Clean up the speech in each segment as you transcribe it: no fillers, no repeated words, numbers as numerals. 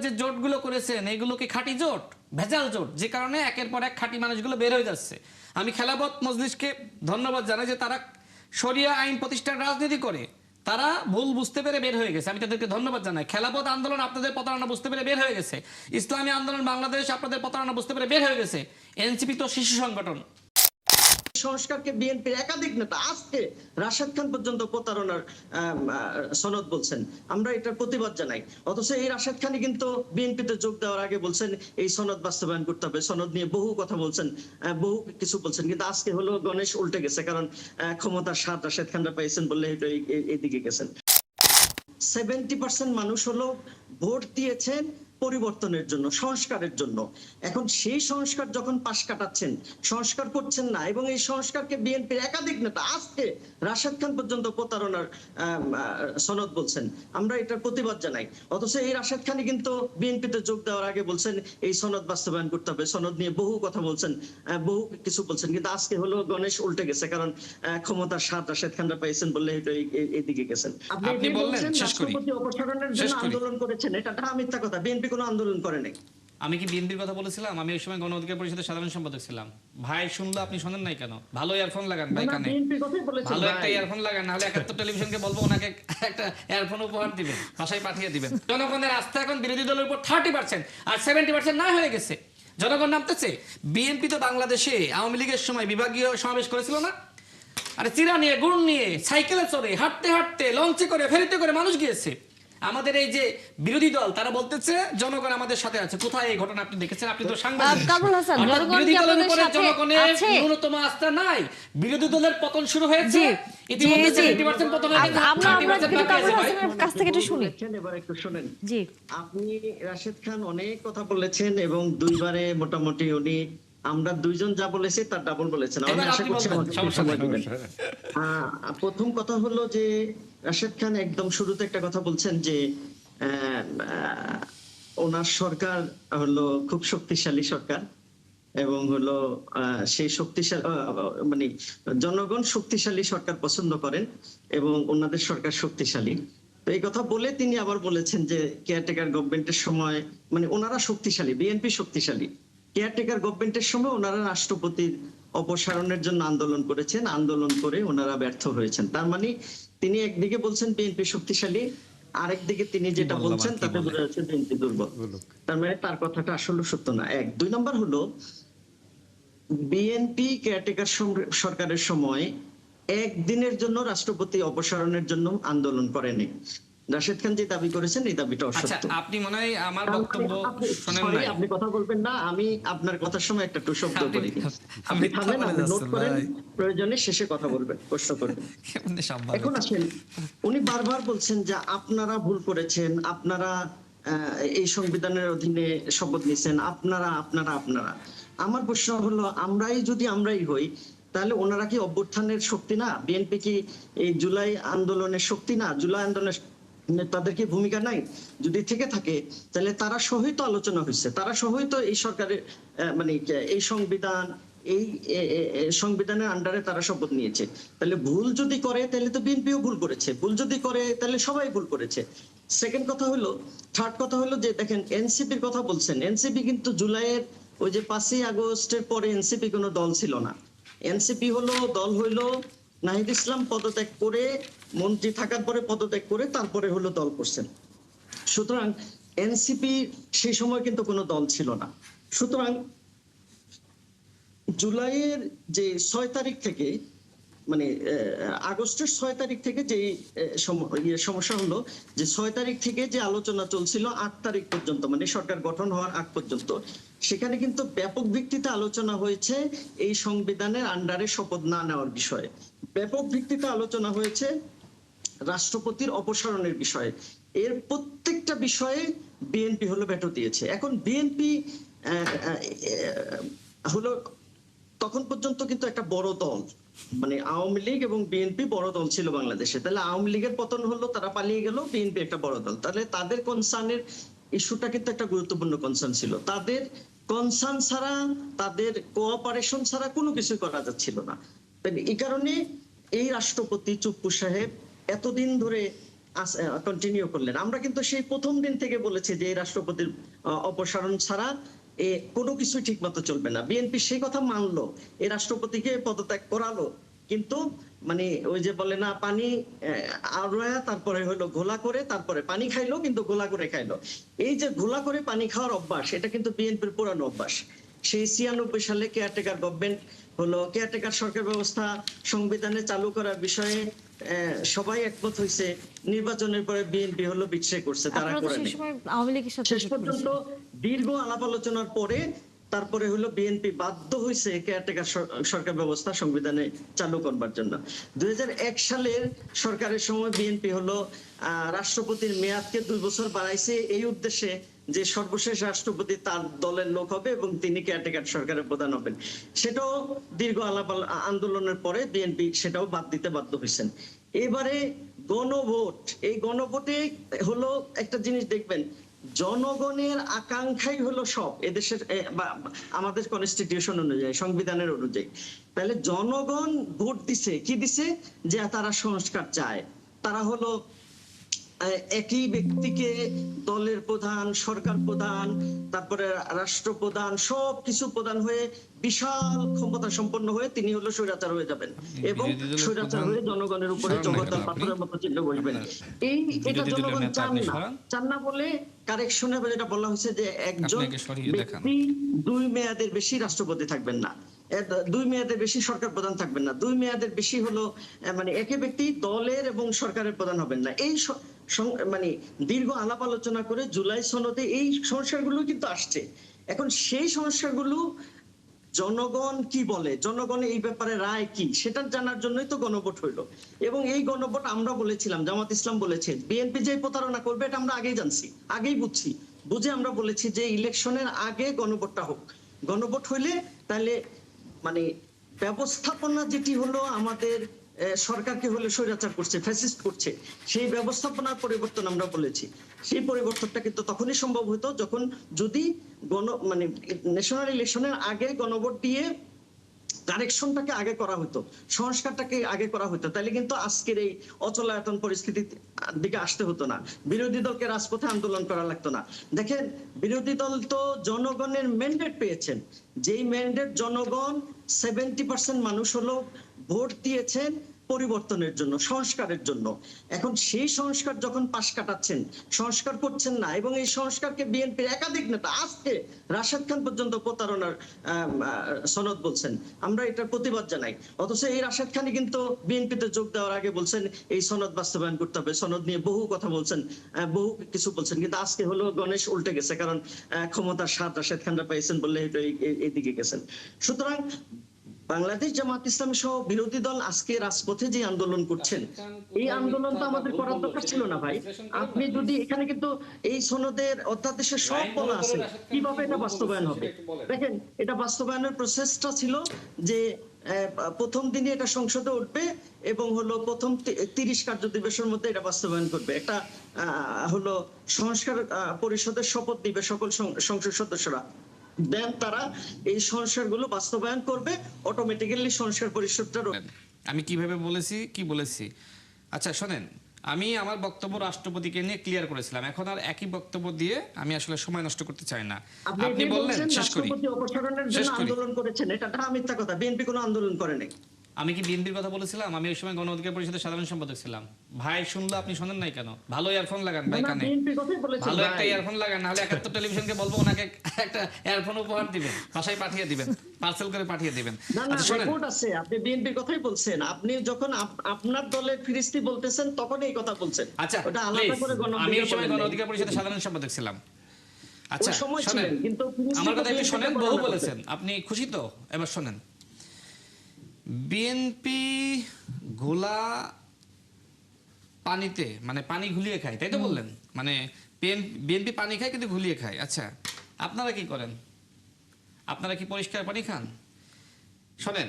যে জোটগুলো করেছেন এগুলো কি খাঁটি জোট, ভেজাল জোট, যে কারণে একের পর এক খাঁটি মানুষগুলো বের হয়ে যাচ্ছে। আমি খেলাফত মজলিসকে ধন্যবাদ জানাই যে তারা শরিয়া আইন প্রতিষ্ঠার রাজনীতি করে তারা ভুল বুঝতে পেরে বের হয়ে গেছে। আমি তাদেরকে ধন্যবাদ জানাই। খেলাফত আন্দোলন আপনাদের প্রতারণা বুঝতে পেরে বের হয়ে গেছে। ইসলামী আন্দোলন বাংলাদেশ আপনাদের প্রতারণা বুঝতে পেরে বের হয়ে গেছে। এনসিপি তো শিশু সংগঠন। সংস্কারকে বিএনপির একাধিক নেতা আজকে রাশেদ খান পর্যন্ত প্রতারণার সনদ বলছেন। আমরা এটার প্রতিবাদ জানাই। অথচ এই রাশেদ খানই কিন্তু বিএনপিতে যোগ দেওয়ার আগে বলছেন এই সনদ বাস্তবায়ন করতে হবে, সনদ নিয়ে বহু কথা বলছেন, বহু কিছু বলছেন, কিন্তু আজকে হলো গণেশ উল্টে গেছে। কারণ ক্ষমতার স্বাদ রাশেদ খানরা পাইছেন বললে এইদিকে গেছেন। 70% মানুষ হলো ভোট দিয়েছেন পরিবর্তনের জন্য, সংস্কারের জন্য। এখন সেই সংস্কার যখন পাশ কাটাচ্ছেন, সংস্কার করছেন না, এবং এই সংস্কারকে বিএনপির একাধিক নেতা আজকে রাশেদ খান পর্যন্ত প্রতারণার সনদ বলছেন। আমরা এটার প্রতিবাদ জানাই। অথচ এই রাশেদ খানই কিন্তু বিএনপিতে যোগ দেওয়ার আগে বলছেন এই সনদ বাস্তবায়ন করতে হবে, সনদ নিয়ে বহু কথা বলছেন, বহু কিছু বলছেন, কিন্তু আজকে হলো গণেশ উল্টে গেছে। কারণ ক্ষমতার স্বাদ রাশেদ খানরা পাইছেন বললে এইদিকে গেছেন। আপনি বললেন রাষ্ট্রপতি অপসারণের জন্য আন্দোলন করেছেন, এটা মিথ্যা কথা। বিএনপি কোনো আন্দোলন করে নাই। আমি কি বিএনপির কথা বলেছিলাম? আমি ওই সময় গণ অধিকার পরিষদের সাধারণ সম্পাদক ছিলাম। ভাই শুনলো, আপনি শোনেন নাই কেন? ভালো ইয়ারফোন লাগান ভাই কানে, ভালো একটা ইয়ারফোন লাগান, নাহলে 71 টেলিভিশনকে বলবো ওনাকে একটা ইয়ারফোন উপহার দিবেন, বাসায় পাঠিয়ে দিবেন। জনগণের আস্থা এখন বিরোধী দলের উপর 30% আর 70% না হয়ে গেছে। জনগণ নামতেছে। বিএনপি তো বাংলাদেশে আওয়ামী লীগের সময় বিভাগীয় সমাবেশ করেছিল না? আরে চিরা নিয়ে, গুড় নিয়ে, সাইকেলে চড়ে, হাঁটতে হাঁটতে, লঞ্চে করে, ফেরিতে করে মানুষ গিয়েছে। আমাদের এই যে বিরোধী দল তারা বলতেছে জনগণ আমাদের সাথে আছে। কোথায় এই ঘটনা আপনি দেখেছেন? আপনি তো সাংবাদিক। বিরোধী দলের উপরে জনগণের ন্যূনতম আস্থা নাই। বিরোধী দলের পতন শুরু হয়েছে ইতিমধ্যে। 70% পতন হয়ে গেছে। এবার একটু শুনেন। আপনি রাশেদ খান অনেক কথা বলেছেন এবং দুইবারে মোটামুটি উনি আমরা দুইজন যা বলেছি তার ডাবল বলেছেন। আমি আশা করছি সময় দিবেন। প্রথম কথা হলো যে রাশেদ খান একদম শুরুতে একটা কথা বলছেন যে ওনার সরকার হলো খুব শক্তিশালী সরকার, এবং হলো সেই শক্তিশালী মানে জনগণ শক্তিশালী সরকার পছন্দ করেন এবং ওনাদের সরকার শক্তিশালী। তো এই কথা বলে তিনি আবার বলেছেন যে কেয়ারটেকার গভর্নমেন্টের সময় মানে ওনারা শক্তিশালী, বিএনপি শক্তিশালী, কেয়ারটেকার গভর্নমেন্টের সময় ওনারা রাষ্ট্রপতির অপসারণের জন্য আন্দোলন করেছেন, আন্দোলন করে ওনারা ব্যর্থ হয়েছেন। তার মানে তিনি একদিকে বলছেন বিএনপি শক্তিশালী, আরেকদিকে তিনি যেটা বলছেন তাতে বোঝা যাচ্ছে বিএনপি দুর্বল। তার মানে তার কথাটা আসলে সত্য না। এক। দুই নম্বর হলো বিএনপি কেয়ারটেকার সরকারের সময় একদিনের জন্য রাষ্ট্রপতি অপসারণের জন্য আন্দোলন করেনি। রাশেদ খান যে দাবি করেছেন এই দাবিটা অসত্য। আপনি মনে হয় আমার বক্তব্য শুনেন নাই। আপনি কথা বলবেন না, আমি আপনার কথার সময় একটা টু শব্দ করি। আপনি থামেন, আপনি নোট করেন, প্রয়োজনে শেষে কথা বলবেন, প্রশ্ন করবেন। এখন আসেন, উনি বারবার বলছেন যে আপনারা ভুল করেছেন, আপনারা এই সংবিধানের অধীনে শপথ নিছেন, আপনারা আপনারা আপনারা। আমার প্রশ্ন হলো আমরাই হই, তাহলে ওনারা কি অভ্যুত্থানের শক্তি না? বিএনপি কি এই জুলাই আন্দোলনের শক্তি না? জুলাই আন্দোলনের তাদের কি ভূমিকা নাই? যদি থেকে থাকে তাহলে তারা সহই তো আলোচনা হয়েছে, তারা সহই তো এই সরকারের মানে এই সংবিধান, এই সংবিধানের আন্ডারে তারা শপথ নিয়েছে। তাহলে ভুল যদি করে তাহলে তো বিএনপিও ভুল করেছে, ভুল যদি করে তাহলে সবাই ভুল করেছে। থার্ড কথা হলো যে দেখেন এনসিপির কথা বলছেন, এনসিপি কিন্তু জুলাইয়ের ওই যে 5ই আগস্টের পরে এনসিপি কোনো দল ছিল না। এনসিপি দল হইলো নাহিদ ইসলাম পদত্যাগ করে, মন্ত্রী থাকার পরে পদত্যাগ করে তারপরে দল করছেন। সুতরাং এনসিপি সেই সময় কিন্তু কোনো দল ছিল না। সুতরাং জুলাইয়ের যে 6 তারিখ থেকে মানে আগস্টের 6 তারিখ থেকে যে সমস্যা হলো যে 6 তারিখ থেকে যে আলোচনা চলছিল 8 তারিখ পর্যন্ত, মানে সরকার গঠন হওয়ার আগ পর্যন্ত, সেখানে কিন্তু ব্যাপক ভিত্তিতে আলোচনা হয়েছে এই সংবিধানের আন্ডারে শপথ না নেওয়ার বিষয়ে। ব্যাপক ভিত্তিতে আলোচনা হয়েছে রাষ্ট্রপতির অপসারণের বিষয়ে। এর প্রত্যেকটা বিষয়ে বিএনপি ভেটো দিয়েছে। এখন বিএনপি তখন পর্যন্ত কিন্তু একটা বড় দল, মানে আওয়ামী লীগ এবং বিএনপি বড় দল ছিল বাংলাদেশে। তাহলে আওয়ামী লীগের পতন হলো, তারা পালিয়ে গেল, বিএনপি একটা বড় দল, তাহলে তাদের কনসার্নের ইস্যুটা কিন্তু একটা গুরুত্বপূর্ণ কনসার্ন ছিল। তাদের কনসার্ন ছাড়া, তাদের কোঅপারেশন ছাড়া কোনো কিছু করা যাচ্ছিল না। এই কারণে এই রাষ্ট্রপতি চুপ্পু সাহেব এতদিন ধরে কন্টিনিউ করলেন। আমরা কিন্তু সেই প্রথম দিন থেকে বলেছি যে এই রাষ্ট্রপতির অপসারণ ছাড়া কোনো কিছুই ঠিক মতো চলবে না। বিএনপি সেই কথা মানলো, এই রাষ্ট্রপতিকে পদত্যাগ করালো, কিন্তু মানে ওই যে বলে না পানি আড়ায়া তারপরে হলো ঘোলা করে তারপরে পানি খাইলো, কিন্তু ঘোলা করে খাইলো। এই যে ঘোলা করে পানি খাওয়ার অভ্যাস, এটা কিন্তু বিএনপির পুরানো অভ্যাস। সেই 96 সালে কেয়ারটেকার গভর্নমেন্ট হলো, কেয়ারটেকার সরকার ব্যবস্থা সংবিধানে চালু করার বিষয়ে সবাই একমত হয়েছে। নির্বাচনের পরে বিএনপি হলো বিট্রে করছে, তারা করে শেষ পর্যন্ত দীর্ঘ আলাপ আলোচনার পরে তারপরে হলো বিএনপি বাধ্য হয়েছে কেয়ারটেকার সরকার ব্যবস্থা সংবিধানে চালু করবার জন্য। 2001 সালের সরকারের সময় বিএনপি হলো রাষ্ট্রপতির মেয়াদকে 2 বছর বাড়াইছে এই উদ্দেশ্যে যে সর্বশেষ রাষ্ট্রপতি তার দলের লোক হবে এবং তিনি কেয়ারটেকার সরকারের প্রধান হবেন। সেটাও দীর্ঘ আলাপ আন্দোলনের পরে বিএনপি সেটাও বাদ দিতে বাধ্য হয়েছেন। এবারে গণভোট, এই গণভোটে হলো একটা জিনিস দেখবেন, জনগণের আকাঙ্ক্ষাই হলো সব এদেশের, আমাদের কনস্টিটিউশন অনুযায়ী, সংবিধানের অনুযায়ী। তাহলে জনগণ ভোট দিছে, কি দিছে? যে তারা সংস্কার চায়। তারা হলো একই ব্যক্তিকে দলের প্রধান, সরকার প্রধান, তারপরে রাষ্ট্রপ্রধান, সবকিছু প্রধান হয়ে বিশাল ক্ষমতা সম্পন্ন হয়ে তিনি হলো স্বৈরাচার হয়ে যাবেন এবং স্বৈরাচার হয়ে জনগণের উপরে জগদ্দল পাথরের মতো চিহ্ন বসবেন। এটা জনগণ চান না বলে কারেকশনে যেটা বলা হয়েছে যে একজন ব্যক্তি 2 মেয়াদের বেশি রাষ্ট্রপতি থাকবেন না, 2 মেয়াদের বেশি সরকার প্রধান থাকবেন না, 2 মেয়াদের বেশি হলো মানে একই ব্যক্তি দলের এবং সরকারের প্রধান হবেন না। এই মানে দীর্ঘ আলাপ আলোচনা করে জুলাই সনদে এই সংস্কারগুলো কিন্তু আসছে। এখন সেই সংস্কারগুলো জনগণ কি বলে, জনগণ এই ব্যাপারে রায় কি, সেটা জানার জন্যই তো গণভোট হইলো। এবং এই গণভোট আমরা বলেছিলাম, জামাত ইসলাম বলেছে, বিএনপি যে প্রতারণা করবে এটা আমরা আগেই জানছি, আগেই বুঝে আমরা বলেছি যে ইলেকশনের আগে গণভোটটা হোক। গণভোট হইলে তাহলে মানে ব্যবস্থাপনা যেটি হলো আমাদের সরকারকে হলে স্বৈরাচার করছে, ফ্যাসিস্ট করছে, সেই ব্যবস্থাপনার পরিবর্তন আমরা বলেছি। সেই পরিবর্তনটা কিন্তু তখনই সম্ভব হতো যখন যদি মানে ন্যাশনাল ইলেকশনের আগে গণভোট দিয়ে কারেকশনটাকে আগে করা হতো, সংস্কারটাকে আগে করা হতো, তাহলে কিন্তু আজকের এই অচলায়তন পরিস্থিতির দিকে আসতে হতো না, বিরোধী দলকে রাজপথে আন্দোলন করা লাগতো না। দেখেন, বিরোধী দল তো জনগণের ম্যান্ডেট পেয়েছেন, যেই ম্যান্ডেট জনগণ 70% মানুষ হলো ভোট দিয়েছেন পরিবর্তনের জন্য, সংস্কারের জন্য। এখন সেই সংস্কার যখন পাশ কাটাচ্ছেন, সংস্কার করছেন না, এবং এই সংস্কারকে বিএনপির একাধিক নেতা, আজকে রাশেদ খান পর্যন্ত প্রতারণার সনদ বলছেন, আমরা এটার প্রতিবাদ জানাই। অথচ এই রাশেদ খানই কিন্তু বিএনপিতে যোগ দেওয়ার আগে বলছেন এই সনদ বাস্তবায়ন করতে হবে, সনদ নিয়ে বহু কথা বলছেন, বহু কিছু বলছেন, কিন্তু আজকে হলো গণেশ উল্টে গেছে, কারণ ক্ষমতার স্বাদ রাশেদ খানরা পাইছেন বললে এইদিকে গেছেন। সুতরাং বাংলাদেশ জামাত ইসলামী সহ বিরোধী দল আজকে রাজপথে যে আন্দোলন করছেন, এই আন্দোলন তো আমাদের করার দরকার ছিল না ভাই। আপনি যদি এখানে কিন্তু এই সনদের অধ্যাদেশে সব বলা আছে কিভাবে এটা বাস্তবায়ন হবে। দেখেন, এটা বাস্তবায়নের প্রসেসটা ছিল যে প্রথম দিনে এটা সংসদে উঠবে এবং হলো প্রথম 30 কার্য দিবসের মধ্যে এটা বাস্তবায়ন করবে। একটা হলো সংস্কার পরিষদের শপথ দিবে সকল সংসদ সদস্যরা, দেন তারা এই সংস্কারগুলো বাস্তবায়ন করবে, অটোমেটিক্যালি সংস্কার পরিষদটা। আমি কিভাবে বলেছি, কি বলেছি? আচ্ছা শোনেন, আমি আমার বক্তব্য রাষ্ট্রপতিকে নিয়ে ক্লিয়ার করেছিলাম, এখন আর একই বক্তব্য দিয়ে আমি আসলে সময় নষ্ট করতে চাই না। আপনি বললেন শেষ করি, রাষ্ট্রপতি অপসারণের জন্য আন্দোলন করেছেন, এটা মিথ্যা কথা। বিএনপি কোনো আন্দোলন করে নাই। আমি কি বিএনপির কথা বলেছিলাম? আমি ওই সময় গণ অধিকার পরিষদের সাধারণ সম্পাদক ছিলাম। ভাই শুনলো, আপনি শোনেন নাই কেন? ভালো ইয়ারফোন লাগান ভাই কানে, ভালো একটা ইয়ারফোন লাগান, নাহলে 71 টেলিভিশনকে বলবো ওনাকে একটা ইয়ারফোন উপহার দিবেন, বাসায় পাঠিয়ে দিবেন, পার্সেল করে পাঠিয়ে দিবেন। আচ্ছা রিপোর্ট আছে, আপনি বিএনপির কথাই বলছেন, আপনি যখন আপনার দলের ফিরিস্তি বলতেছেন তখন এই কথা বলছেন। আচ্ছা ওটা আলাদা করে আমি ওই সময় গণ অধিকার পরিষদের সাধারণ সম্পাদক ছিলাম। আচ্ছা শুনেন, কিন্তু আমার কথা একটু শুনেন, বহু বলেছেন আপনি, খুশি তো? এবার শুনেন, বিএনপি ঘোলা পানিতে মানে পানি ঘুলিয়ে খায়, তাই তো বললেন? মানে বিএনপি পানি খায় কিন্তু ঘুলিয়ে খায়। আচ্ছা আপনারা কি করেন? আপনারা কি পরিষ্কার পানি খান? শোনেন,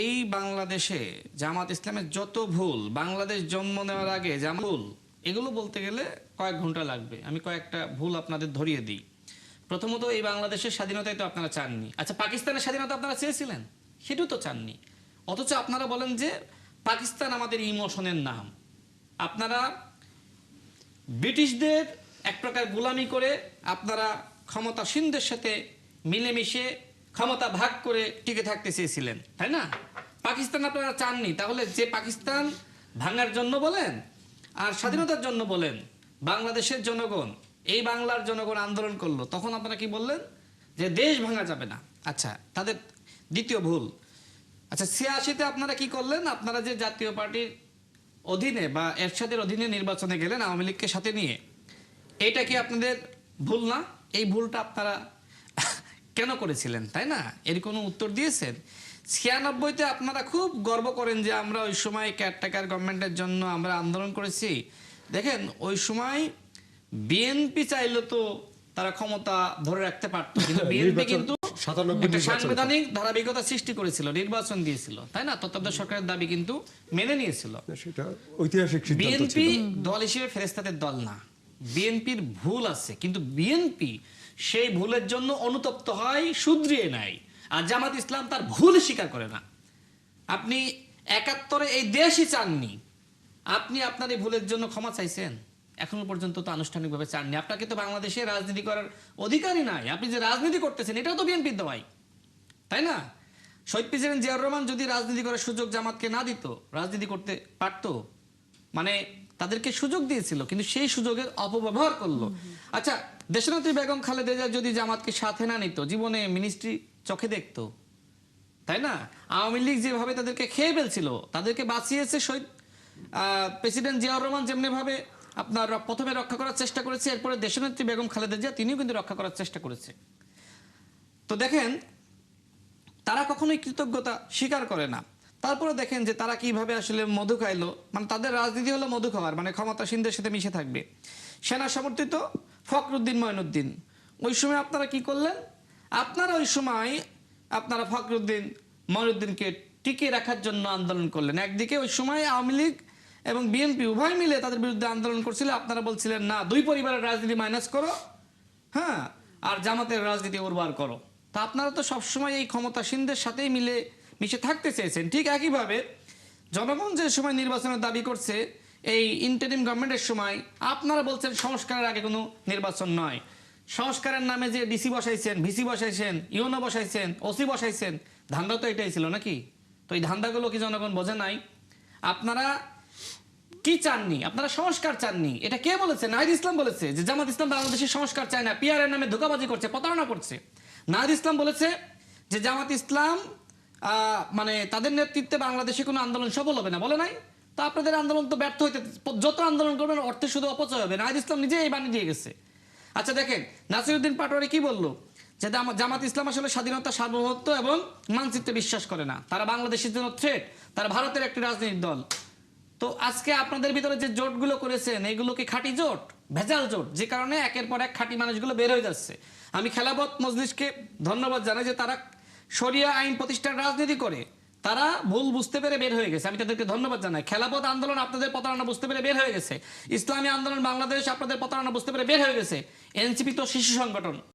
এই বাংলাদেশে জামাত ইসলামের যত ভুল, বাংলাদেশ জন্ম নেওয়ার আগে যা ভুল, এগুলো বলতে গেলে কয়েক ঘন্টা লাগবে। আমি কয়েকটা ভুল আপনাদের ধরিয়ে দিই। প্রথমত, এই বাংলাদেশের স্বাধীনতাই তো আপনারা চাননি। আচ্ছা, পাকিস্তানের স্বাধীনতা আপনারা চেয়েছিলেন? সেটাও তো চাননি। অথচ আপনারা বলেন যে পাকিস্তান আমাদের ইমোশনের নাম। আপনারা ব্রিটিশদের এক প্রকার গোলামি করে আপনারা ক্ষমতাসীনদের সাথে মিলেমিশে ক্ষমতা ভাগ করে টিকে থাকতে চেয়েছিলেন, তাই না? পাকিস্তান আপনারা চাননি, তাহলে যে পাকিস্তান ভাঙার জন্য বলেন আর স্বাধীনতার জন্য বলেন, বাংলাদেশের জনগণ, এই বাংলার জনগণ আন্দোলন করলো, তখন আপনারা কি বললেন? যে দেশ ভাঙা যাবে না। আচ্ছা, তাদের দ্বিতীয় ভুল। আচ্ছা, ৮৬-তে আপনারা কি করলেন? আপনারা যে জাতীয় পার্টির অধীনে বা এরশাদের অধীনে নির্বাচনে গেলেন আওয়ামী লীগকে সাথে নিয়ে, এটা কি আপনাদের ভুল না? এই ভুলটা আপনারা কেন করেছিলেন, তাই না? এর কোনো উত্তর দিয়েছেন? ৯৬-তে আপনারা খুব গর্ব করেন যে আমরা ওই সময় কেয়ারটেকার গভর্নমেন্টের জন্য আমরা আন্দোলন করেছি। দেখেন, ওই সময় বিএনপি চাইলে তো তারা ক্ষমতা ধরে রাখতে পারতো, কিন্তু বিএনপি কিন্তু একটা সাংবিধানিক ধারাবাহিকতা সৃষ্টি করেছিল, নির্বাচন দিয়েছিল, তাই না? তত্ত্বাবধায়ক সরকারের দাবি কিন্তু মেনে নিয়েছিল। সেটা ঐতিহাসিক সিদ্ধান্ত ছিল। বিএনপি দল হিসেবে ফেরেশতাদের দল না, বিএনপির ভুল আছে, কিন্তু বিএনপি সেই ভুলের জন্য অনুতপ্ত হয়, শুধরিয়ে নেয়। আর জামাত ইসলাম তার ভুল স্বীকার করে না। আপনি ৭১-এ এই দেশই চাননি, আপনি আপনার এই ভুলের জন্য ক্ষমা চাইছেন? এখনো পর্যন্ত তো আনুষ্ঠানিকভাবে চাননি। আপনাকে তো বাংলাদেশে রাজনীতি করার অধিকারই নাই। আপনি যে রাজনীতি করতেছেন এটাও তো বিএনপির দেওয়াই, তাই না? শহীদ প্রেসিডেন্ট জিয়াউর রহমান যদি রাজনীতি করার সুযোগ জামাতকে না দিত, রাজনীতি করতে পারতো? মানে তাদেরকে সুযোগ দিয়েছিল, কিন্তু সেই সুযোগের অপব্যবহার করলো। আচ্ছা, দেশনেত্রী বেগম খালেদা জিয়া যদি জামাতকে সাথে না নিত, জীবনে মিনিস্ট্রি চোখে দেখতো, তাই না? আওয়ামী লীগ যেভাবে তাদেরকে খেয়ে ফেলছিল, তাদেরকে বাঁচিয়েছে শহীদ প্রেসিডেন্ট জিয়াউর রহমান, যেমনি ভাবে আপনার প্রথমে রক্ষা করার চেষ্টা করেছে, এরপরে দেশনেত্রী বেগম খালেদা জিয়া তিনিও কিন্তু রক্ষা করার চেষ্টা করেছে। তো দেখেন, তারা কখনোই কৃতজ্ঞতা স্বীকার করে না। তারপরে দেখেন যে তারা কিভাবে আসলে মধু খাইলো, মানে তাদের রাজনীতি হলো মধু খাওয়ার, মানে ক্ষমতাসীনদের সাথে মিশে থাকবে। সেনা সমর্থিত ফখরুদ্দিন মঈনুদ্দিন, ওই সময় আপনারা কি করলেন? আপনারা ওই সময় আপনারা ফখরুদ্দিন মঈনুদ্দিনকে টিকিয়ে রাখার জন্য আন্দোলন করলেন। একদিকে ওই সময় আওয়ামী লীগ এবং বিএনপি উভয় মিলে তাদের বিরুদ্ধে আন্দোলন করছিল, আপনারা বলছিলেন না, দুই পরিবারের রাজনীতি মাইনাস করো, হ্যাঁ, আর জামাতের রাজনীতি উর্বর করো। তা আপনারা তো সবসময় এই ক্ষমতাসীনদের সাথেই মিলে মিশে থাকতে চেয়েছেন। ঠিক একইভাবে জনগণ যে সময় নির্বাচনের দাবি করছে, এই ইন্টারিম গভর্নমেন্টের সময় আপনারা বলছেন সংস্কারের আগে কোনো নির্বাচন নয়। সংস্কারের নামে যে ডিসি বসাইছেন, ভিসি বসাইছেন, ইউনো বসাইছেন, ওসি বসাইছেন, ধান্দা তো এটাই ছিল নাকি? তো এই ধান্দাগুলো কি জনগণ বোঝে নাই? আপনারা কি চাননি? আপনারা সংস্কার চাননি। এটা কে বলেছে? নাহিদ ইসলাম বলেছে যে জামাত ইসলাম বাংলাদেশের সংস্কার চায় না, পিআরের নামে ধোঁকাবাজি করছে, প্রতারণা করছে। নাহিদ ইসলাম বলেছে যে জামাত ইসলাম মানে তাদের নেতৃত্বে বাংলাদেশে কোনো আন্দোলন সফল হবে না, বলে নাই? তো আপনাদের আন্দোলন তো ব্যর্থ হইতে, যত আন্দোলন করবেন অর্থে শুধু অপচয় হবে। নাহিদ ইসলাম নিজে এই বাণী দিয়ে গেছে। আচ্ছা দেখেন, নাসিরউদ্দিন পাটোয়ারি কি বললো? যে জামাত ইসলাম আসলে স্বাধীনতা, সার্বভৌমত্ব এবং মানচিত্রে বিশ্বাস করে না, তারা বাংলাদেশের জন্য থ্রেট, তারা ভারতের একটি রাজনৈতিক দল। তো আজকে আপনাদের ভিতরে যে জোটগুলো করেছেন, এগুলো কি খাঁটি জোট? ভেজাল জোট, যে কারণে একের পর এক খাঁটি মানুষগুলো বের হয়ে যাচ্ছে। আমি খেলাফত মজলিসকে ধন্যবাদ জানাই যে তারা শরিয়া আইন প্রতিষ্ঠার রাজনীতি করে, তারা ভুল বুঝতে পেরে বের হয়ে গেছে, আমি তাদেরকে ধন্যবাদ জানাই। খেলাফত আন্দোলন আপনাদের প্রতারণা বুঝতে পেরে বের হয়ে গেছে। ইসলামী আন্দোলন বাংলাদেশ আপনাদের প্রতারণা বুঝতে পেরে বের হয়ে গেছে। এনসিপি তো শিশু সংগঠন।